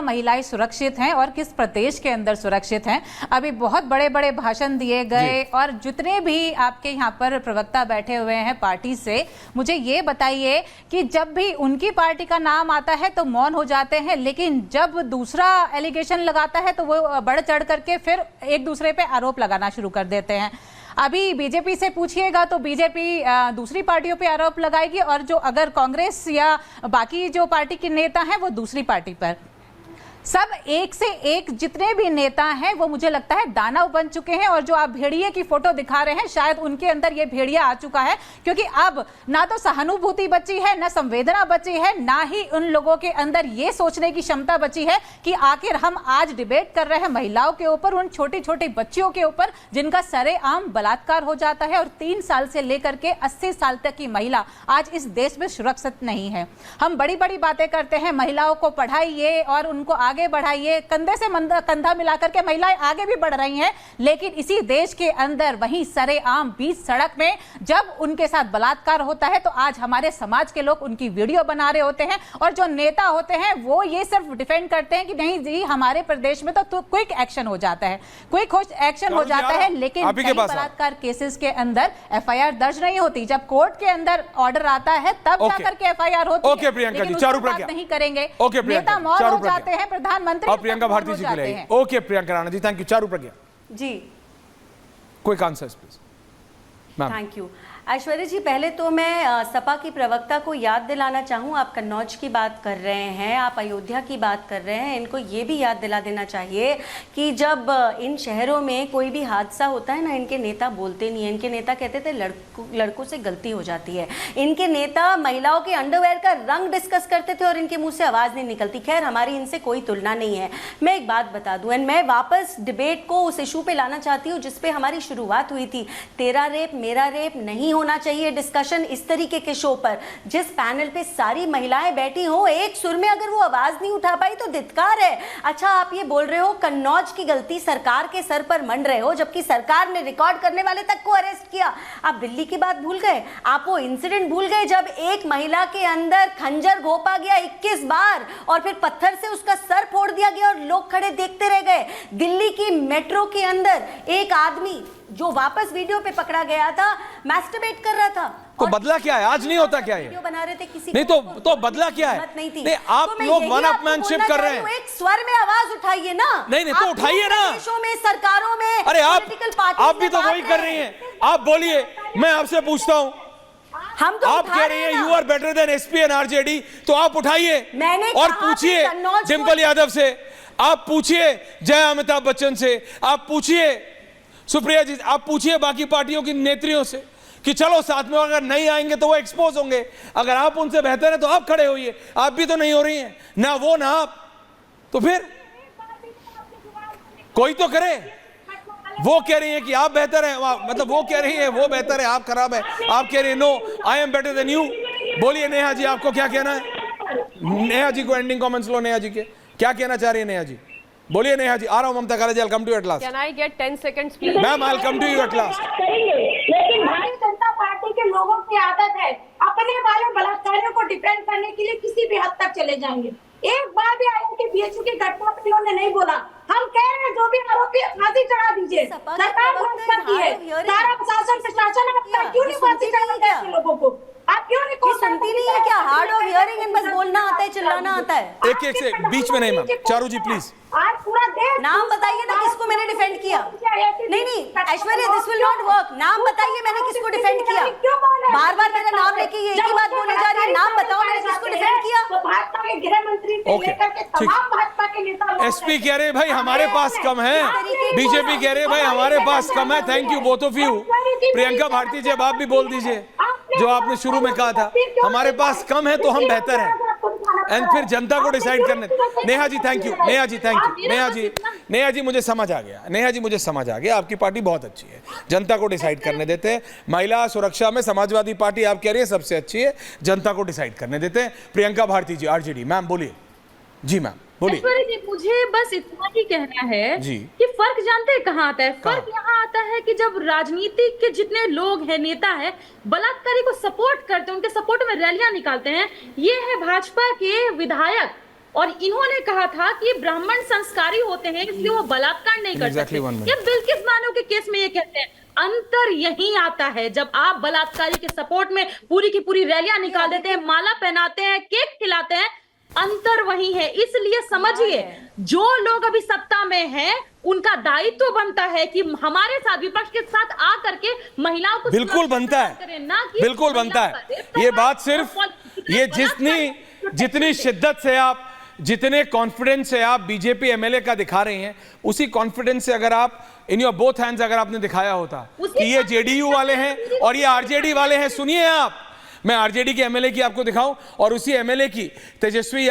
महिलाएं सुरक्षित हैं और किस प्रदेश के अंदर सुरक्षित हैं। अभी बहुत बड़े बड़े भाषण दिए गए और जितने भी आपके यहाँ पर प्रवक्ता बैठे हुए हैं पार्टी से, मुझे ये बताइए कि जब भी उनकी पार्टी का नाम आता है तो मौन हो जाते हैं, लेकिन जब दूसरा एलिगेशन लगाता है तो वो बढ़ चढ़ करके फिर एक दूसरे पे आरोप लगाना शुरू कर देते हैं। अभी बीजेपी से पूछिएगा तो बीजेपी दूसरी पार्टियों पे आरोप लगाएगी और जो अगर कांग्रेस या बाकी जो पार्टी के नेता हैं वो दूसरी पार्टी पर। सब एक से एक जितने भी नेता हैं वो मुझे लगता है दानव बन चुके हैं। और जो आप भेड़िए की फोटो दिखा रहे हैं, शायद उनके अंदर ये भेड़िया आ चुका है, क्योंकि अब ना तो सहानुभूति बची है, ना संवेदना बची है, ना ही उन लोगों के अंदर ये सोचने की क्षमता बची है कि आखिर हम आज डिबेट कर रहे हैं महिलाओं के ऊपर, उन छोटी छोटी बच्चियों के ऊपर जिनका सरेआम बलात्कार हो जाता है और 3 साल से लेकर के 80 साल तक की महिला आज इस देश में सुरक्षित नहीं है। हम बड़ी बड़ी बातें करते हैं, महिलाओं को पढ़ाइए और उनको आगे बढ़ाइए, कंधे से कंधा मिलाकर के महिलाएं आगे भी बढ़ रही हैं, लेकिन इसी देश के अंदर वहीं सरेआम बीच सड़क में जब उनके साथ बलात्कार होता है तो आज हमारे समाज के लोग उनकी वीडियो बना रहे होते हैं और जो नेता होते हैं वो ये सिर्फ डिफेंड करते हैं कि नहीं जी हमारे प्रदेश में तो क्विक एक्शन हो जाता है, क्विक एक्शन हो जाता है, लेकिन बलात्कार केसेस के अंदर एफआईआर दर्ज नहीं होती। जब कोर्ट के अंदर ऑर्डर आता है तब जाकर के एफआईआर होती है। प्रियंका जी, नहीं करेंगे, नेता मौन हो जाते हैं, प्रधानमंत्री और प्रियंका भारती जी के लिए। Okay Priyanka Rana ji, thank you. Charu Pragya ji, quick answers please. Thank you. Aishwarya ji, पहले तो मैं सपा की प्रवक्ता को याद दिलाना चाहूँ, आप कन्नौज की बात कर रहे हैं, आप अयोध्या की बात कर रहे हैं, इनको ये भी याद दिला देना चाहिए कि जब इन शहरों में कोई भी हादसा होता है ना, इनके नेता बोलते नहीं है। इनके नेता कहते थे लड़कों से गलती हो जाती है। इनके नेता महिलाओं के अंडरवेयर का रंग डिस्कस करते थे और इनके मुंह से आवाज़ नहीं निकलती। खैर, हमारी इनसे कोई तुलना नहीं है। मैं एक बात बता दूँ, एंड मैं वापस डिबेट को उस इशू पे लाना चाहती हूँ जिसपे हमारी शुरुआत हुई थी। तेरा रेप मेरा रेप नहीं होना चाहिए डिस्कशन इस तरीके के शो पर, जिस पैनल पे सारी महिलाएं बैठी हो, एक सुर में अगर वो आवाज नहीं उठा पाई तो धिक्कार है। अच्छा, आप ये बोल रहे हो कन्नौज की गलती सरकार के सर पर मंड रहे हो, जबकि सरकार ने रिकॉर्ड करने वाले तक को अरेस्ट किया। आप दिल्ली की बात भूल गए, आप वो इंसिडेंट भूल गए जब एक महिला के अंदर खंजर घोंपा गया 21 बार और फिर पत्थर से उसका सर फोड़ दिया गया और लोग खड़े देखते रह गए। दिल्ली की मेट्रो के अंदर एक आदमी जो वापस वीडियो पे पकड़ा गया था, मैस्टरबेट कर रहा था। तो बदला क्या है? आज नहीं होता क्या है? वीडियो बना रहे थे किसी नहीं तो बदला क्या है? नहीं, आप लोग वन अपमैनशिप कर रहे हैं। एक स्वर में आवाज उठाइए ना। नहीं तो उठाइए ना। देशों में, सरकारों में, अरे आप भी तो वही कर रही हैं। आप बोलिए, मैं आपसे पूछता हूँ, हम तो आप कह रही हैं you are better than SP and RJD, तो आप उठाइए और पूछिए डिंपल यादव से, आप पूछिए जय अमिताभ बच्चन से, आप पूछिए सुप्रिया जी, आप पूछिए बाकी पार्टियों की नेत्रियों से कि चलो साथ में, अगर नहीं आएंगे तो वो एक्सपोज होंगे। अगर आप उनसे बेहतर है तो आप खड़े होइए। आप भी तो नहीं हो रही हैं, ना वो ना आप, तो फिर कोई तो करे। वो कह रही है कि आप बेहतर हैं, मतलब वो कह रही है वो बेहतर है, आप खराब है। आप कह रही है no I am better than you. बोलिए नेहा जी, आपको क्या कहना है? नेहा जी को एंडिंग कमेंट्स लो। नेहा जी के क्या कहना चाह रही है? नेहा जी बोलिए। नेहा जी, आ रहा हूं। ममता college, I'll come to you at last. Can I get 10 seconds please? Ma'am, I'll come to you at last. लेकिन भारतीय जनता पार्टी के लोगों की आदत है अपने वाले बलात्कारियों को डिफेंड करने के लिए किसी भी हद तक चले जाएंगे। एक बार भी आईआईटी बीएचयू की घटना पर इन्होंने नहीं बोला। हम कह रहे हैं जो भी आरोपी फांसी चढ़ा दीजिए। सरकार भाजपा की है, सारा प्रशासन प्रशासन आपका, क्यों नहीं फांसी चढ़ाते ऐसे लोगों को? आप क्यों नहीं सुनती नहीं है क्या? हार्ड ऑफ हियरिंग एंड बस बोलना आता है, चिल्लाना आता है। एक से बीच में नहीं मैम। चारू जी प्लीज, आज पूरा देश नाम बताइए ना किसको मैंने डिफेंड किया। नहीं Aishwarya, this will not work. नाम बताइए मैंने किसको डिफेंड किया। बार बार मेरा नाम लेके एक ही बात बोली जा रही है। नाम बताओ मैंने किसको डिफेंड किया। भाजपा के गृह मंत्री से लेकर के तमाम भाजपा के नेता, एसपी कह रहे भाई हमारे पास कम है, बीजेपी कह रहे भाई हमारे पास कम है। Thank you both of you. Priyanka Bharti ji, अब आप भी बोल दीजिए जो आपने शुरू में कहा था, हमारे पास कम है तो हम बेहतर हैं, एंड फिर जनता को डिसाइड करने। Neha ji thank you. Neha ji thank you. Neha ji मुझे समझ आ गया। नेहा जी मुझे समझ आ गया, आपकी पार्टी बहुत अच्छी है, जनता को डिसाइड करने देते हैं। महिला सुरक्षा में समाजवादी पार्टी आप कह रही है सबसे अच्छी है, जनता को डिसाइड करने देते हैं। प्रियंका भारती जी आरजेडी, मैम बोलिए। जी मैम बोलिए। जी, मुझे बस इतना ही कहना है जी कि फर्क जानते हैं कहाँ आता है? फर्क यहाँ आता है कि जब राजनीति के जितने लोग हैं, नेता है, बलात्कारी को सपोर्ट करते हैं, उनके सपोर्ट में रैलियां निकालते हैं, ये है भाजपा के विधायक और इन्होंने कहा था कि ब्राह्मण संस्कारी होते हैं इसलिए वो बलात्कार नहीं कर Exactly, one सकते। minute. ये बिल्किस बानो के केस में ये कहते हैं। अंतर यही आता है जब आप बलात्कारी के सपोर्ट में पूरी की पूरी रैलियां निकाल देते हैं, माला पहनाते हैं, केक खिलाते हैं, अंतर वही है। इसलिए समझिए, जो लोग अभी सत्ता में हैं उनका दायित्व बनता है कि हमारे साथ, विपक्ष के साथ आ करके महिलाओं को बिल्कुल बनता है, करें, ना कि बिल्कुल बनता है। ये बात सिर्फ ये जितनी शिद्दत से आप, जितने कॉन्फिडेंस से आप बीजेपी एमएलए का दिखा रहे हैं, उसी कॉन्फिडेंस से अगर आप इन योर बोथ हैंड्स अगर आपने दिखाया होता कि ये जेडीयू वाले हैं और ये आरजेडी वाले हैं। सुनिए आप, मैं आरजेडी के एमएलए की आपको दिखाऊं और उसी एमएलए की तेजस्वी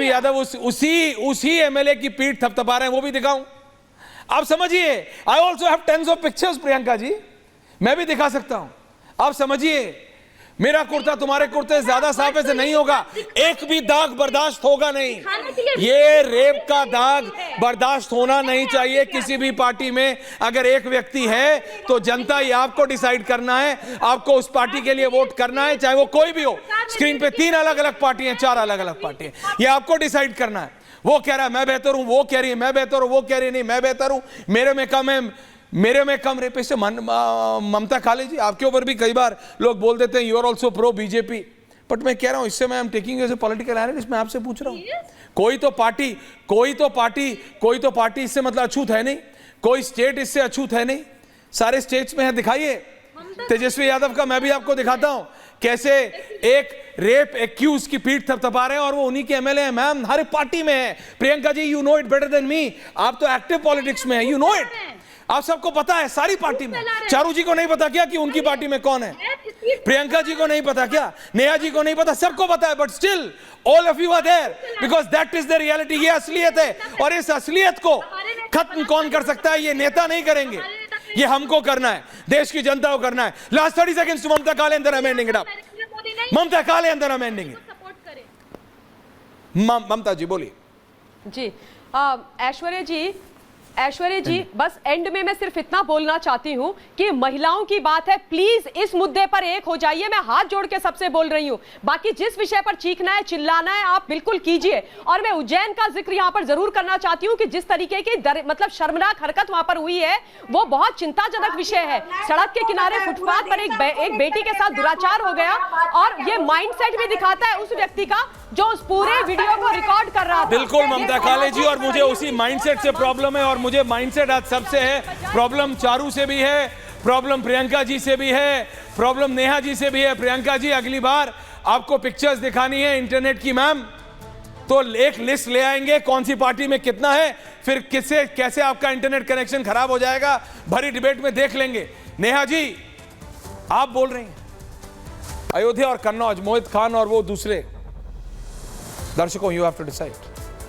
यादव उसी एमएलए की पीठ थपथपा रहे हैं, वो भी दिखाऊं। आप समझिए, I also have tens of pictures Priyanka ji, मैं भी दिखा सकता हूं। आप समझिए, मेरा कुर्ता तुम्हारे कुर्ते से ज्यादा साफ ऐसे नहीं होगा, एक भी दाग बर्दाश्त होगा नहीं। ये रेप का दाग बर्दाश्त होना नहीं चाहिए किसी भी पार्टी में। अगर एक व्यक्ति है तो जनता ये आपको डिसाइड करना है, आपको उस पार्टी के लिए वोट करना है, चाहे वो कोई भी हो। स्क्रीन पे 3 अलग अलग पार्टी हैं, 4 अलग अलग पार्टी हैं, ये आपको डिसाइड करना है। वो कह रहा है मैं बेहतर हूं, वो कह रही है मैं बेहतर हूं, वो कह रही है नहीं मैं बेहतर हूं, मेरे में कम है, मेरे में कम रेपिस्ट है। ममता काले जी, आपके ऊपर भी कई बार लोग बोल देते हैं you are also pro BJP, but मैं कह रहा हूं इससे मैं am taking as a political analyst, मैं आपसे पूछ रहा हूं, कोई तो पार्टी इससे मतलब अछूत है नहीं, कोई स्टेट इससे अछूत है नहीं, सारे स्टेट्स में है। दिखाइए तेजस्वी यादव का, मैं भी आपको दिखाता हूं कैसे एक रेप एक्यूज की पीठ थपथपा रहे हैं और वो उन्हीं के एमएलए हैं। मैम हर पार्टी में है Priyanka ji, you know it better than me, आप तो एक्टिव पॉलिटिक्स में है, यू नो इट, आप सबको पता है सारी पार्टी में। चारू जी को नहीं पता क्या कि उनकी पार्टी में कौन है? प्रियंका जी को नहीं पता क्या? नेहा जी को नहीं पता? सबको पता है, but still all of you are there because that is the reality. ये असलियत है और इस असलियत को खत्म कौन कर सकता है? ये नेता नहीं करेंगे, ये हमको करना है, देश की जनता को करना है। लास्ट 30 सेकंड्स टू ममता काले अंदर अमेंडिंग इट अप। ममता काले अंदर अमेंडिंग इट। ममता जी बोलिए। जी ऐश्वर्या जी बस एंड में मैं सिर्फ इतना बोलना चाहती हूँ कि महिलाओं की बात है, प्लीज इस मुद्दे पर एक हो जाइए। मैं हाथ जोड़ के सबसे बोल रही हूँ, बाकी जिस विषय पर चीखना है चिल्लाना है आप बिल्कुल कीजिए। और मैं उज्जैन का जिक्र यहाँ पर जरूर करना चाहती हूँ कि जिस तरीके की मतलब शर्मनाक हरकत वहां पर हुई है वो बहुत चिंताजनक विषय है। सड़क के किनारे फुटपाथ पर एक बेटी के साथ दुराचार हो गया और ये माइंडसेट भी दिखाता है उस व्यक्ति का जो उस पूरे वीडियो को रिकॉर्ड कर रहा था। बिल्कुल ममता काले जी, और मुझे उसी माइंडसेट से प्रॉब्लम है, और मुझे माइंडसेट आज सबसे है प्रॉब्लम। चारू से भी है प्रॉब्लम, प्रियंका जी से भी है प्रॉब्लम, नेहा जी से भी है। प्रियंका जी अगली बार आपको पिक्चर्स दिखानी है इंटरनेट की मैम, तो एक लिस्ट ले आएंगे कौन सी पार्टी में कितना है, फिर किससे कैसे आपका इंटरनेट कनेक्शन खराब हो जाएगा, भरी डिबेट में देख लेंगे। नेहा जी आप बोल रही हैं अयोध्या और कन्नौज, मोहित खान और वो दूसरे दर्शकों, यू हैव टू डिसाइड।